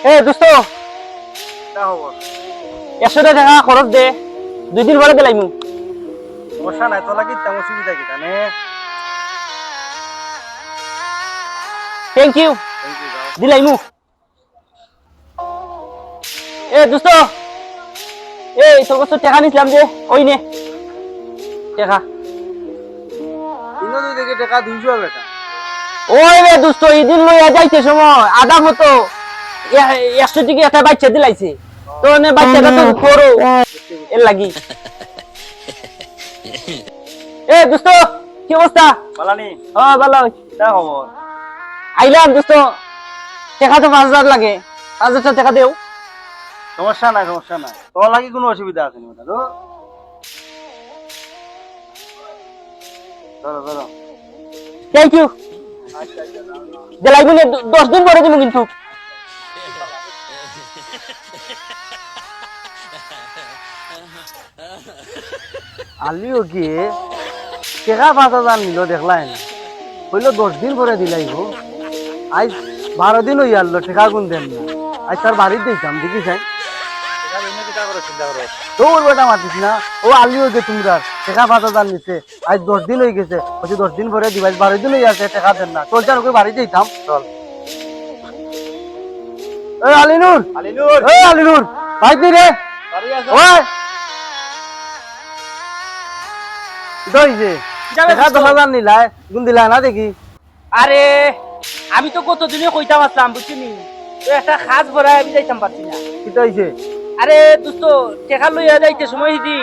এ দোস্ত তা খবর 100 টাকা খরচ দে 2 দিন পরে দিলাইমু। সমস্যা নাই তোলা কি তেমন সুবিধা কি জানে থ্যাংক ইউ দিলাইমু। এ দোস্ত এই তোর কাছে টাকা নিছিলাম যে ওই নে টাকা। তিনও দুই থেকে টাকা 200 হবে এটা ওই রে দোস্ত এদিন লইয়া যাইতে সময় আধা মতো 100 টাকা একটা বাচ্চা দিলাইছে তো নে বাচ্চাটা তো করো এর লাগি। এ দোস্ত কি অবস্থা? বালানি ভালো। তা খবর আইলাম দোস্ত টাকা তো 5000 লাগে 5000 টাকা দেও। সমস্যা নাই তোর লাগি কোনো অসুবিধা আছে না তো ধরো থ্যাংক ইউ দিলাইমু 10 দিন পরে দিমু কিন্তু। আলিও গিয়ে টাকা 5000 নিল দেখলাই না হইলো 10 দিন পরে দিলাইব আজ 12 দিন হই আনলো টাকা গুন দেন না আজ তার বাড়িতে দিতাম দেখি চাই তোর বেটা মাতিস না ও আলিও গে তোমরা টাকা 5000 নিছে আজ 10 দিন হয়ে গেছে বলছি 10 দিন পরে দিবাই 12 দিন হই আছে টাকা দেন না চল চার ওকে বাড়িতে দিতাম চল এই আলিনুর ভাই তুই রে ওই দই যে টাকা 10,000 নিলাই গুন দিলা না দেখি আরে আমি তো কতদিনে কইতাম আসলাম বুঝছিনি তো একটা খাস ভরা আমি যাইতাম পারছি না। কি হইছে আরে দোস্ত টাকা লইয়া যাইতে সময় দি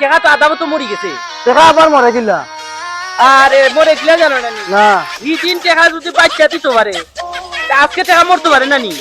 টাকা তো আধা মতো মরি গেছে। টাকা আবার মরে গিলা আরে মরে গেলা জানো না নি না এই দিন টাকা যদি বাচ্চা দিতে পারে তা আজকে টাকা মরতে পারে না নি।